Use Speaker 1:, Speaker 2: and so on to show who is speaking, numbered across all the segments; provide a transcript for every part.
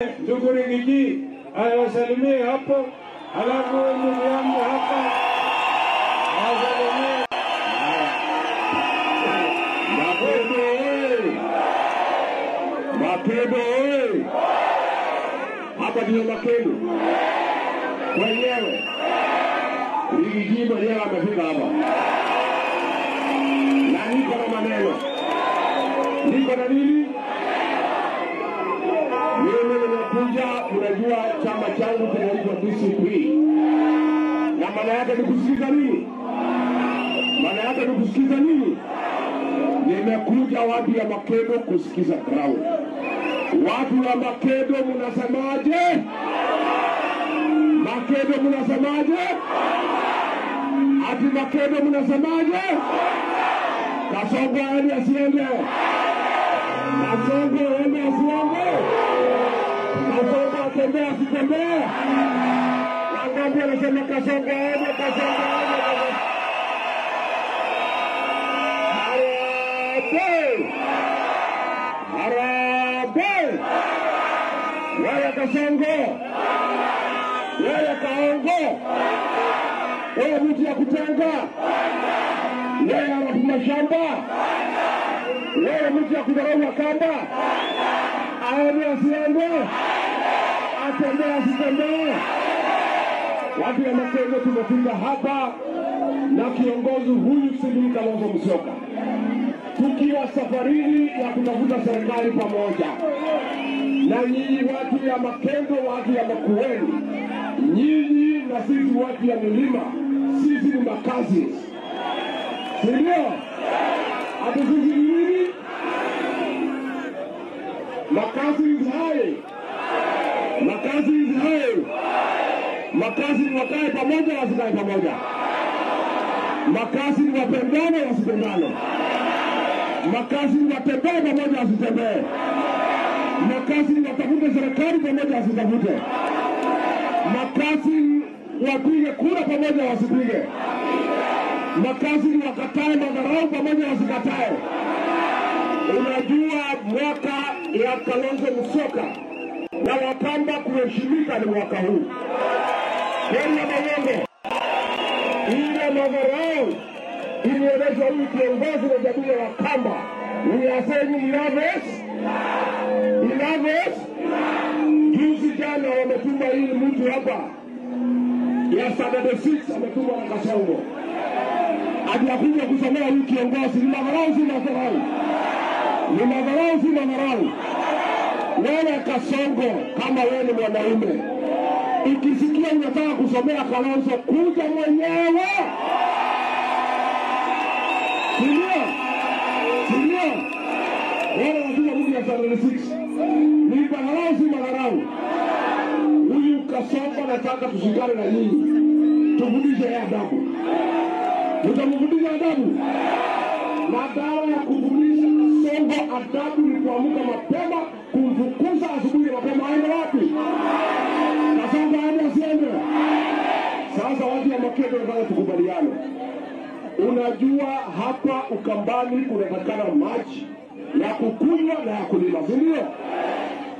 Speaker 1: Ndugu Rigiji awasalimie hapo, alafu ndugu yangu hapa awasalimie. Makedo hapa ndio Makedo wenyewe. Rigiji mwenyewe amefika hapa na niko na maneno, niko na nini. Mimi nimekuja, unajua chama changu kinaitwa DCP. Na maana yake ni kusikiza nini? Maana yake ni kusikiza nini? Nimekuja watu ya Makedo kusikiza ground. Watu wa Makedo mnasemaje? Makedo mnasemaje? Ati Makedo mnasemaje? Kasongo aende asiende? Kasongo aende asiende? Kasongo atembea asitembee? Wangapi wanasema Kasongo aende, Kasongo aende? Harambee! Wewe Kasongo, wewe Kaongo, wewe mtu ya kutenga, wewe anapima shamba, wewe mtu ya kudharau Wakamba, aende asiende, atembea asitembee? Watu ya Makedo tumefika hapa na kiongozi huyu Sidi Kalonzo Musyoka, tukiwa safarini ya kutafuta serikali pamoja na nyinyi watu ya Makedo, watu ya Makueni, nyinyi na sisi watu ya milima, sisi ni makazi, sindio? Ati sisi ni nini? Makazi is high. Makazi is high. Makazi ni wakae pamoja, wasikae pamoja. Makazi ni wapendane, wasipendane. Makazi ni watembee pamoja, wasitembee. Makazi ni watafute serikali pamoja, wasitafute. Makazi wapige kura pamoja, wasipige. Makazi ni wakatae madharau pamoja, wasikatae. Unajua mwaka ya Kalonzo Musyoka na Wakamba kuheshimika ni mwaka huu. Kweli ya mawongo, ile madharau ilionyesha huyu kiongozi wa jamii ya Wakamba. We are saying Ilaves. Juzi jana wametuma hii mtu hapa ya Saturday 6 ametuma na Kasongo hajakuja kusomea huyu kiongozi. Ni madharau, si madharau? Ni madharau, si madharau? Wewe Kasongo, kama wewe ni mwanaume, ikisikia unataka kusomea Kalonzo, kuja mwenyewe. Sindio? Wale wajua mtu ya Saturday 6 ni madharau, si madharau? Huyu Kasongo nataka tushikane na nyinyi, tufundishe ya adabu. Tutamfundisha adabu. Na dawa ya kufundisha Kasongo adabu ni kuamka mapema, kumfukuza asubuhi mapema. Aende wapi? Kasongo aende asiende? Sasa watu ya Makedo wanataka tukubaliane. Unajua hapa Ukambani kunapatikana maji ya kukunywa na ya kulima, sindio?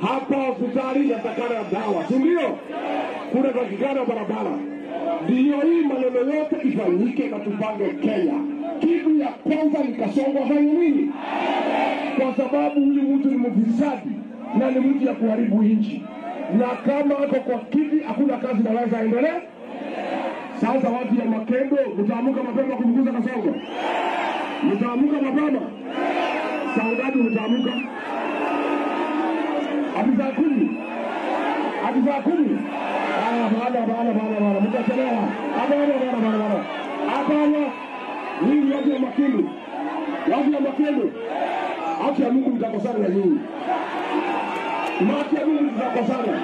Speaker 1: Hapa hospitali yatakana dawa, sindio? Kunapatikana barabara. Ndiyo hii maneno yote ifanyike na tupange Kenya. Kitu ya kwanza ni Kasongo afanye nini? Kwa sababu huyu mtu ni mfisadi na ni mtu ya kuharibu nchi. Na kama ako kwa kiti hakuna kazi naweza endelea. Sasa watu ya Makedo, mtaamuka mapema kumguza Kasongo? Mtaamuka mapema? Saa ngapi mtaamuka? Hadi saa 10? Hadi saa 10? Bana. Mtachelewa. Bana. Hapana. Nyinyi watu ya Makedo. Watu ya Makedo. Haki ya Mungu mtakosana na nyinyi. Haki ya Mungu mtakosana.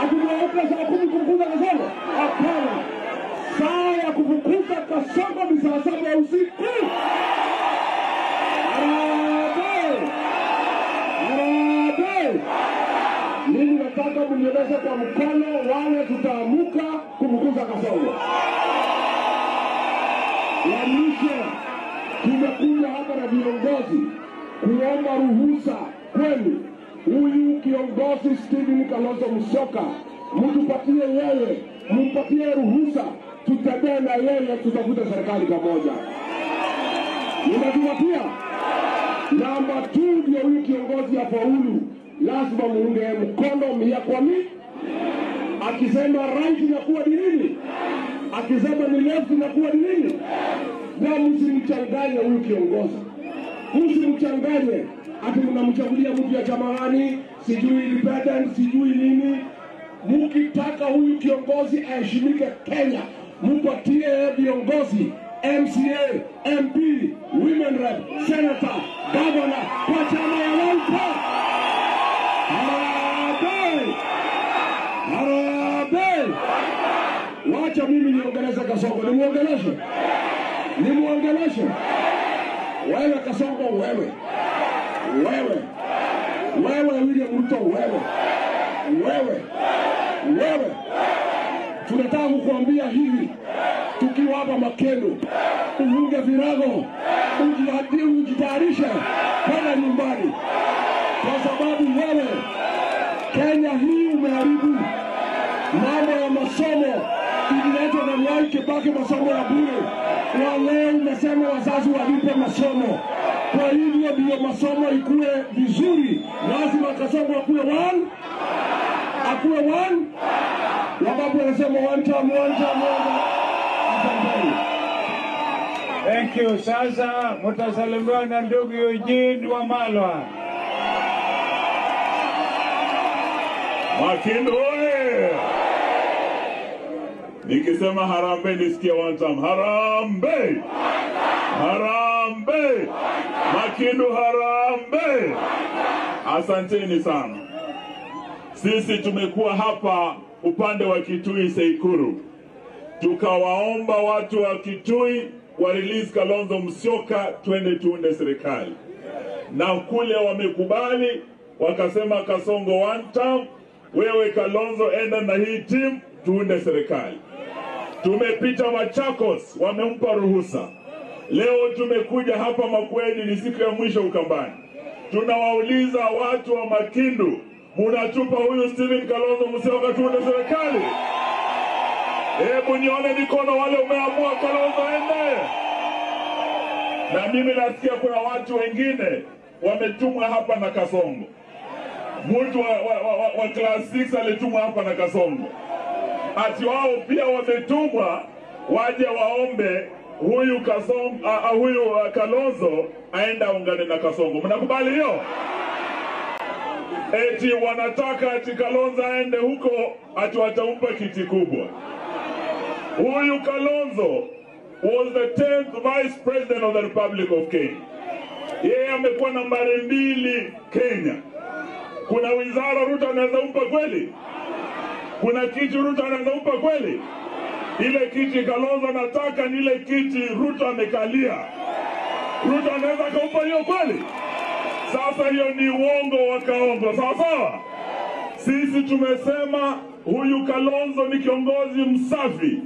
Speaker 1: Hatunaoka saa 10 kumkuza Kasongo? Hapana. Saa ya kufukuza Kasongo ni saa 7 ya usiku. Harambee! Mimi nataka mnionyeshe kwa mkono wale tutaamuka kumkuza Kasongo. Ya mwisho, tumekuja hapa na viongozi kuomba ruhusa kwenu huyu kiongozi Stephen Kalonzo Musyoka, mtupatie yeye, mpatie ruhusa tutembee na yeye, tutafute serikali pamoja. Unatupatia namba 2 ndio huyu kiongozi ya faulu, lazima muunge mkono mia kwa mia. Akisema right inakuwa ni nini, akisema ni left inakuwa ni nini. Na msimchanganye huyu kiongozi, msimchanganye ati mnamchagulia mtu ya chama gani, sijui independent, sijui nini. Mkitaka huyu kiongozi aheshimike Kenya, mpatie viongozi MCA, MP, women rep, senator, governor kwa chama ya Wiper. Harambee! Harambee! Wacha mimi niongeleze Kasongo, nimuongeleshe. Wewe Kasongo, wewe William Ruto, wewe tunataka kukuambia hivi, tukiwa hapa Makendo, ufunge virago, ujitayarishe kwenda nyumbani, kwa sababu wewe Kenya hii umeharibu. Mambo ya masomo ililetwa na Mwai Kibaki, masomo ya bure. Leo umesema wazazi walipe masomo. Kwa hivyo ndio masomo ikuwe vizuri, lazima Kasongo akuwe one. Wababu wanasema one time.
Speaker 2: Thank you. Sasa mtasalimiwa na ndugu Eugene Wamalwa.
Speaker 3: Makendo oye! Nikisema harambee nisikia one time. Harambee! Harambee! Makendo harambee! Asanteni sana. Sisi tumekuwa hapa upande wa Kitui Seikuru, tukawaomba watu wa Kitui wa release Kalonzo Musyoka twende tuunde serikali, na kule wamekubali, wakasema Kasongo one term, wewe Kalonzo enda na hii team tuunde serikali. Tumepita Machakos, wamempa ruhusa. Leo tumekuja hapa Makueni, ni siku ya mwisho Ukambani. Tunawauliza watu wa Makindu, munatupa huyu Stephen Kalonzo Musyoka tuunde serikali? Hebu nione mikono wale umeamua Kalonzo ende. Na mimi nasikia kuna watu wengine wametumwa hapa na Kasongo. Mtu wa class 6 alitumwa hapa na Kasongo. Ati wao pia wametumwa waje waombe huyu Kasongo, huyu Kalonzo aenda ungane na Kasongo. Mnakubali hiyo? Eti wanataka ati Kalonzo aende huko ati watampa kiti kubwa. Huyu Kalonzo was the 10th Vice President of the Republic of Kenya. Yeye amekuwa nambari 2 Kenya. Kuna wizara Ruto anaweza umpa kweli? Kuna kiti Ruto anaweza umpa kweli? Ile kiti Kalonzo anataka ni ile kiti Ruto amekalia. Ruto anaweza kumpa hiyo kweli? Sasa hiyo ni uongo wa kaongo. Sawa? Sisi tumesema huyu Kalonzo ni kiongozi msafi.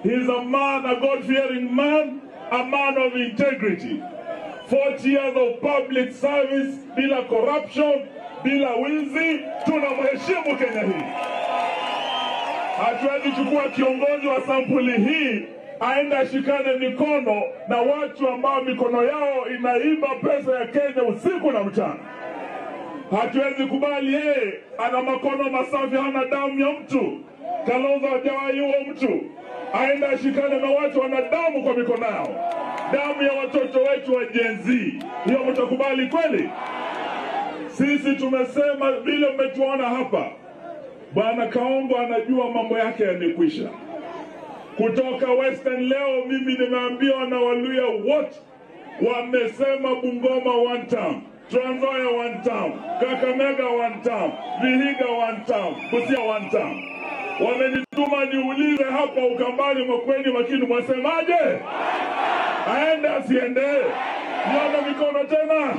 Speaker 3: He's a man, a God-fearing man, a man of integrity. 40 years of public service, bila corruption, bila wizi, tunamheshimu Kenya hii. Hatuwezi chukua kiongozi wa sampuli hii aenda shikane mikono na watu ambao mikono yao inaiba pesa ya Kenya usiku na mchana. Hatuwezi kubali yeye ana makono masafi, hana damu ya mtu. Kalonzo hajawahi huo mtu. Aenda shikane na watu wana damu kwa mikono yao, damu ya watoto wetu wa Gen Z. Hiyo mtakubali kweli? Sisi tumesema vile umetuona hapa, Bwana Kaongo anajua mambo yake yamekwisha. Kutoka Western leo mimi nimeambiwa na Waluya wote wamesema Bungoma one term, Trans Nzoia one term, Kakamega one term, Vihiga one term, Busia one term. Wamenituma niulize hapa Ukambani Makueni Makindu mwasemaje? Aende asiende? Niona mikono tena.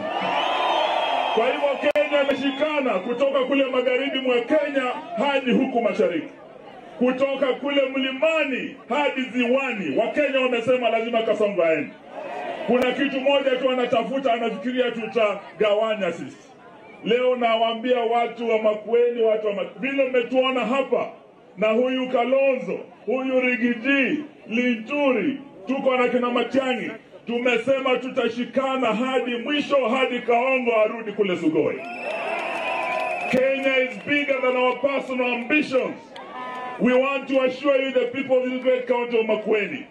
Speaker 3: Kwa hivyo Kenya imeshikana kutoka kule magharibi mwa Kenya hadi huku mashariki. Kutoka kule mlimani hadi ziwani, Wakenya wamesema lazima Kasongo aende. Kuna kitu moja tu anatafuta, anafikiria tutagawanya sisi. Leo nawaambia watu wa Makueni, watu wa vile mmetuona hapa na huyu Kalonzo, huyu Rigiji, Linturi, tuko na kina Matiang'i, tumesema tutashikana hadi mwisho, hadi Kaongo arudi kule Sugoi. Kenya is bigger than our personal ambitions. We want to assure you, the people of this great county of Makueni,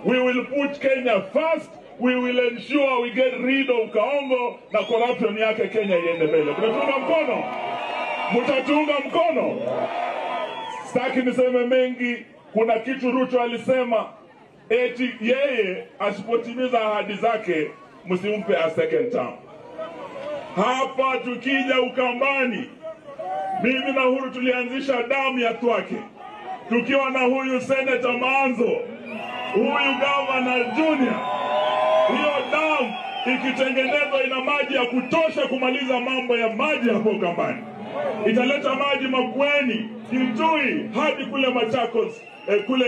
Speaker 3: we will put Kenya first. We will ensure we get rid of Kaongo na corruption yake Kenya iende mbele. Mtatunga mkono? Mtatunga mkono? Sitaki niseme mengi. Kuna kitu Ruto alisema, eti yeye asipotimiza ahadi zake msimpe a second term. Hapa tukija Ukambani, mimi na Uhuru tulianzisha damu ya Twake, tukiwa na huyu Senator Maanzo, huyu Governor Junior. Hiyo damu ikitengenezwa ina maji ya kutosha kumaliza mambo ya maji hapo Ukambani. Italeta maji Makueni, Kitui, hadi kule Machakos, kule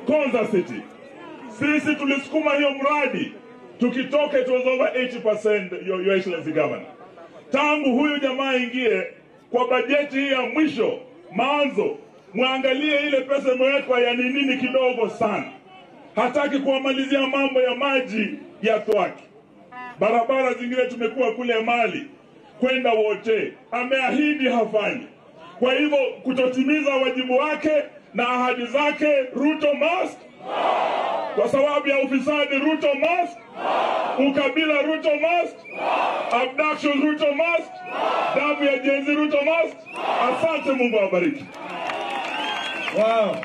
Speaker 3: Konza City. Sisi tulisukuma hiyo mradi, tukitoka it was over 80%, your Excellency Governor. Tangu huyu jamaa ingie kwa bajeti hii ya mwisho, Maanzo, muangalie ile pesa imewekwa ya nini kidogo sana. Hataki kuamalizia mambo ya maji ya Twaki. Barabara zingine tumekuwa kule Mali kwenda wote, ameahidi hafanyi. Kwa hivyo kutotimiza wajibu wake na ahadi zake, Ruto must. Kwa sababu ya ufisadi, Ruto must. Ukabila, Ruto must. Abduction, Ruto must. Damu ya jenzi, Ruto must. Asante, Mungu awabariki.
Speaker 2: Wow.